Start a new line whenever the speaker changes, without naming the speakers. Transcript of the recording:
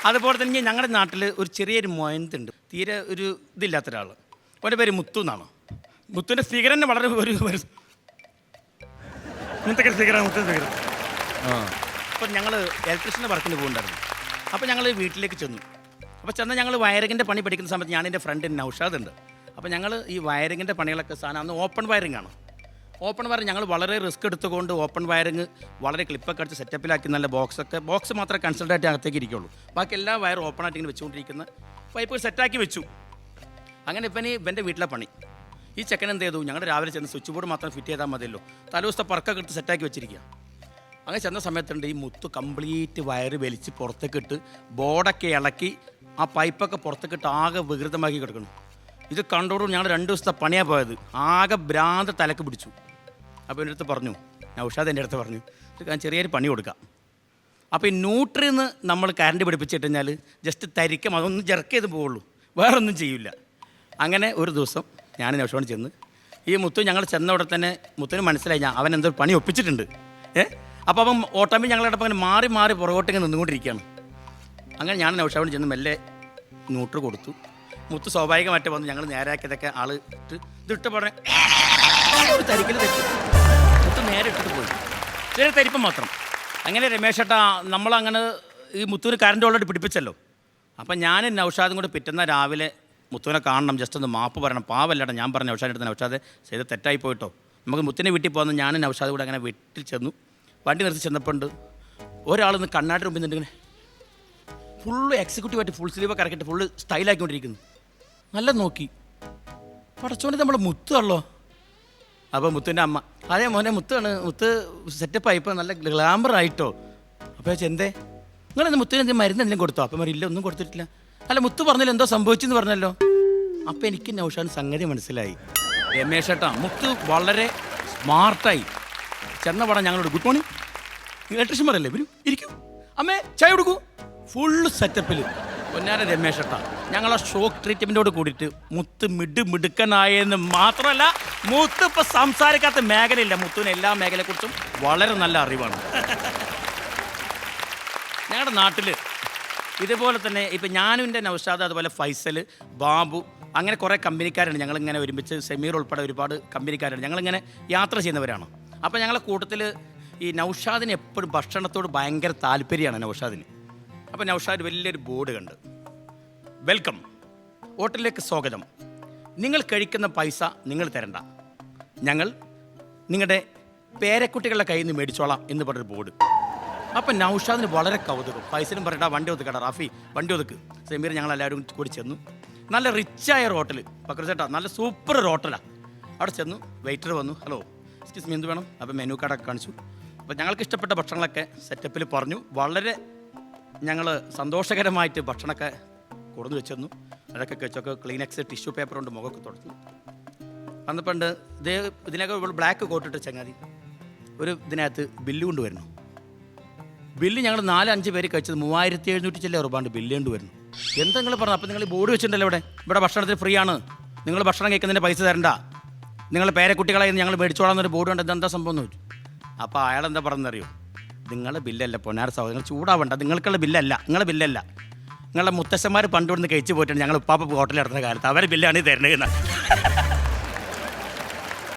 അതുപോലെ തന്നെ ഞങ്ങളുടെ നാട്ടിൽ ഒരു ചെറിയൊരു മൊയന്തുണ്ട്, തീരെ ഒരു ഇതില്ലാത്ത ഒരാൾ. അവൻ്റെ പേര് മുത്തു എന്നാണ്. മുത്തുവിൻ്റെ ഫിഗർ തന്നെ വളരെ ഒരു ഇങ്ങനത്തെ ഫിഗറാണ് മുത്തു ഫിഗർ. അപ്പം ഞങ്ങൾ ഇലക്ട്രീഷ്യൻ്റെ വർക്കിന് പോകുന്നുണ്ടായിരുന്നു. അപ്പോൾ ഞങ്ങൾ വീട്ടിലേക്ക് ചെന്നു. അപ്പോൾ ചെന്നാൽ ഞങ്ങൾ വയറിങ്ങിൻ്റെ പണി പഠിക്കുന്ന സമയത്ത് ഞാൻ എൻ്റെ ഫ്രണ്ട് നൗഷാദ് ഉണ്ട്. അപ്പോൾ ഞങ്ങൾ ഈ വയറിങ്ങിൻ്റെ പണികളൊക്കെ സാധനം അന്ന് ഓപ്പൺ വയറിംഗ് ആണ്. ഓപ്പൺ വയറിങ് ഞങ്ങൾ വളരെ റിസ്ക് എടുത്തുകൊണ്ട് ഓപ്പൺ വയറിങ് വളരെ ക്ലിപ്പൊക്കെ അടിച്ച് സെറ്റപ്പിലാക്കി, നല്ല ബോക്സ് മാത്രമേ കൺസൾട്ടായിട്ട് അകത്തേക്ക് ഇരിക്കുള്ളൂ. ബാക്കി എല്ലാ വയറും ഓപ്പൺ ആയിട്ട് ഇങ്ങനെ വെച്ചുകൊണ്ടിരിക്കുന്ന പൈപ്പ് സെറ്റാക്കി വെച്ചു. അങ്ങനെ ഇവൻ്റെ വീട്ടിലെ പണി. ഈ ചെക്കൻ എന്ത് ചെയ്തു, ഞങ്ങൾ രാവിലെ ചെന്ന് സ്വിച്ച് ബോർഡ് മാത്രം ഫിറ്റ് ചെയ്താൽ മതിയല്ലോ, തലേദിവസത്തെ പറക്കൊക്കെ എടുത്ത് സെറ്റാക്കി വെച്ചിരിക്കുക. അങ്ങനെ ചെന്ന സമയത്തുണ്ട് ഈ മുത്ത് കംപ്ലീറ്റ് വയറ് വലിച്ച് പുറത്തേക്ക് ഇട്ട് ബോർഡൊക്കെ ഇളക്കി ആ പൈപ്പൊക്കെ പുറത്തേക്ക് ഇട്ട് ആകെ വികൃതമാക്കി കിടക്കണം. ഇത് കണ്ടോടും ഞങ്ങൾ 2 ദിവസത്തെ പണിയാണ് പോയത്. ആകെ ഭ്രാന്ത് തലക്ക് പിടിച്ചു. അപ്പോൾ എൻ്റെ അടുത്ത് പറഞ്ഞു, നൗഷാദ് എൻ്റെ അടുത്ത് പറഞ്ഞു, ഞാൻ ചെറിയൊരു പണി കൊടുക്കാം. അപ്പോൾ ഈ ന്യൂട്രിയിൽ നിന്ന് നമ്മൾ കറണ്ട് പിടിപ്പിച്ചിട്ട് കഴിഞ്ഞാൽ ജസ്റ്റ് തരിക്കും, അതൊന്നും ജെർക്ക് ചെയ്ത് പോവുള്ളൂ, വേറൊന്നും ചെയ്യില്ല. അങ്ങനെ ഒരു ദിവസം ഞാൻ നൗഷാദ് ചെന്ന് ഈ മുത്തു ഞങ്ങൾ ചെന്ന ഉടനെ തന്നെ മുത്തുവിന് മനസ്സിലായി ഞാൻ അവൻ എന്തോ പണി ഒപ്പിച്ചിട്ടുണ്ട്. അപ്പോൾ അവൻ ഓട്ടോമിൽ ഞങ്ങളുടെ അങ്ങനെ മാറി മാറി പുറകോട്ടിങ്ങനെ നിന്നുകൊണ്ടിരിക്കുകയാണ്. അങ്ങനെ ഞാൻ നൗഷാദിന് ചെന്ന് മെല്ലെ ന്യൂട്രി കൊടുത്തു. മുത്ത് സ്വാഭാവികമായിട്ട് വന്ന് ഞങ്ങൾ നേരാക്കിയതൊക്കെ ആൾ ഇതിട്ട് പറഞ്ഞ ഒരു തരിക്കൽ തെറ്റി മുത്ത് നേരെ ഇട്ടിട്ട് പോയി, ചെറിയ തരിപ്പം മാത്രം. അങ്ങനെ രമേശ് ഏട്ടാ നമ്മളങ്ങനെ ഈ മുത്തുവിന് കറണ്ട് ഓൾറെഡി പിടിപ്പിച്ചല്ലോ. അപ്പം ഞാൻ നൗഷാദും കൂടെ പിറ്റുന്ന രാവിലെ മുത്തുവിനെ കാണണം, ജസ്റ്റ് ഒന്ന് മാപ്പ് പറയണം. പാവല്ലേട്ടാ, ഞാൻ പറഞ്ഞു നൗഷാദിൻ്റെ അടുത്ത്, നൗഷാദ് ചെയ്ത് തെറ്റായി പോയിട്ടോ, നമുക്ക് മുത്തിനെ വീട്ടിൽ പോകുന്ന ഞാൻ നൗഷാദ് കൂടെ അങ്ങനെ വീട്ടിൽ ചെന്നു. വണ്ടി നിർത്തി ചെന്നപ്പോണ്ട് ഒരാളിന്ന് കണ്ണാടി മുമ്പിൽ നിന്നിങ്ങനെ ഫുള്ള് എക്സിക്യൂട്ടീവായിട്ട് ഫുൾ സ്ലീവൊക്കെ ഇറക്കിയിട്ട് ഫുള്ള് സ്റ്റൈലാക്കിക്കൊണ്ടിരിക്കുന്നു. നല്ല നോക്കി പടച്ചോണ്ടി നമ്മൾ മുത്തുള്ളോ. അപ്പോൾ മുത്തിൻ്റെ അമ്മ, അതേ മോനെ മുത്താണ്, മുത്ത് സെറ്റപ്പായി ഇപ്പോൾ നല്ല ഗ്ലാമറായിട്ടോ. അപ്പോൾ എന്തേ നിങ്ങളെന്താ മുത്തിന് എന്തെങ്കിലും മരുന്ന് എന്തെങ്കിലും കൊടുത്തോ? അപ്പം ഇല്ല, ഒന്നും കൊടുത്തിട്ടില്ല. അല്ല മുത്ത് പറഞ്ഞല്ലോ എന്തോ സംഭവിച്ചെന്ന് പറഞ്ഞല്ലോ. അപ്പോൾ എനിക്ക് നൗഷാദ് സംഗതി മനസ്സിലായി. രമേശ് ഏട്ടാ മുത്ത് വളരെ സ്മാർട്ടായി ചെന്ന പടം ഞങ്ങളോട് ഗുഡ് മോർണിംഗ് ഇലക്ട്രീഷ്യൻ പറയല്ലേ, വരൂ ഇരിക്കും, അമ്മേ ചായ കൊടുക്കൂ, ഫുള്ള് സെറ്റപ്പിൽ. പൊന്നാര രമേശ് ഏട്ടാ ഞങ്ങളെ ഷോക്ക് ട്രീറ്റ്മെൻറ്റോട് കൂടിയിട്ട് മുത്ത് മിടുക്കനായെന്ന് മാത്രമല്ല മുത്ത് ഇപ്പോൾ സംസാരിക്കാത്ത മേഖലയില്ല. മുത്തുവിന് എല്ലാ മേഖലയെക്കുറിച്ചും വളരെ നല്ല അറിവാണ്. ഞങ്ങളുടെ നാട്ടിൽ ഇതുപോലെ തന്നെ ഇപ്പം ഞാനും എൻ്റെ നൗഷാദ്, അതുപോലെ ഫൈസൽ, ബാബു, അങ്ങനെ കുറേ കമ്പനിക്കാരുണ്ട്. ഞങ്ങളിങ്ങനെ ഒരുമിച്ച് സെമീർ ഉൾപ്പെടെ ഒരുപാട് കമ്പനിക്കാരുണ്ട്. ഞങ്ങളിങ്ങനെ യാത്ര ചെയ്യുന്നവരാണ്. അപ്പോൾ ഞങ്ങളെ കൂട്ടത്തിൽ ഈ നൗഷാദിന് എപ്പോഴും ഭക്ഷണത്തോട് ഭയങ്കര താല്പര്യമാണ് നൗഷാദിന്. അപ്പോൾ നൗഷാദ് വലിയൊരു ബോർഡ് കണ്ട്, വെൽക്കം, ഹോട്ടലിലേക്ക് സ്വാഗതം, നിങ്ങൾ കഴിക്കുന്ന പൈസ നിങ്ങൾ തരണ്ട, ഞങ്ങൾ നിങ്ങളുടെ പേരക്കുട്ടികളുടെ കയ്യിൽ നിന്ന് മേടിച്ചോളാം എന്ന് പറഞ്ഞൊരു ബോർഡ്. അപ്പം നൗഷാദിന് വളരെ കൗതുകം. പൈസനും പറയണ്ട, വണ്ടി ഒതുക്കടാ റാഫി, വണ്ടി ഒതുക്ക്. സെമീർ ഞങ്ങളെല്ലാവരും കൂടി ചെന്നു. നല്ല റിച്ചായ ഒരു ഹോട്ടൽ, പക്രച്ചേട്ടാ നല്ല സൂപ്പർ ഒരു ഹോട്ടലാണ്. അവിടെ ചെന്നു, വെയിറ്റർ വന്നു, ഹലോ എക്സ്ക്യൂസ് മീ എന്ത് വേണം? അപ്പം മെനു കാർഡൊക്കെ കാണിച്ചു. അപ്പോൾ ഞങ്ങൾക്ക് ഇഷ്ടപ്പെട്ട ഭക്ഷണങ്ങളൊക്കെ സെറ്റപ്പിൽ പറഞ്ഞു. വളരെ ഞങ്ങൾ സന്തോഷകരമായിട്ട് ഭക്ഷണമൊക്കെ കൊടുന്ന് വെച്ചു. അതൊക്കെ കഴിച്ചൊക്കെ ക്ലീനക്സ് ടിഷ്യൂ പേപ്പർ കൊണ്ട് മുഖമൊക്കെ തുടച്ചു. അന്നപ്പണ്ട് ഇതിനൊക്കെ ബ്ലാക്ക് കോട്ടിട്ട് ചങ്ങാതി ഒരു ഇതിനകത്ത് ബില്ല് കൊണ്ടുവരുന്നു. ബില്ല് ഞങ്ങൾ 4-5 പേര് കഴിച്ചത് 3700 ചില്ല രൂപ ബില്ല് കൊണ്ടുവരുന്നു. എന്താ നിങ്ങൾ പറഞ്ഞു? അപ്പം നിങ്ങൾ ബോർഡ് വെച്ചിട്ടുണ്ടല്ലോ ഇവിടെ ഭക്ഷണത്തിന് ഫ്രീ ആണ്, നിങ്ങൾ ഭക്ഷണം കഴിക്കുന്നതിൻ്റെ പൈസ തരണ്ട, നിങ്ങളുടെ പേരക്കുട്ടികളായി ഞങ്ങൾ മേടിച്ചോളാന്നൊരു ബോർഡ് ഉണ്ട്, എന്താ സംഭവം എന്ന് ചോദിച്ചു. അപ്പോൾ അയാളെന്താ പറഞ്ഞറിയോ, നിങ്ങളുടെ ബില്ലല്ല പൊന്നാര സഹോദരങ്ങൾ, ചൂടാവണ്ട, നിങ്ങൾക്കുള്ള ബില്ലല്ല, നിങ്ങളുടെ ബില്ലല്ല, നിങ്ങളുടെ മുത്തശ്ശന്മാർ പണ്ട് ഇവിടുന്ന് കഴിച്ച് പോയിട്ടുണ്ട് ഞങ്ങൾ ഉപ്പാപ്പ ഹോട്ടലിൽ നടത്തുന്ന കാലത്ത് അവരെ ബില്ലാണ് തരണേന്ന്.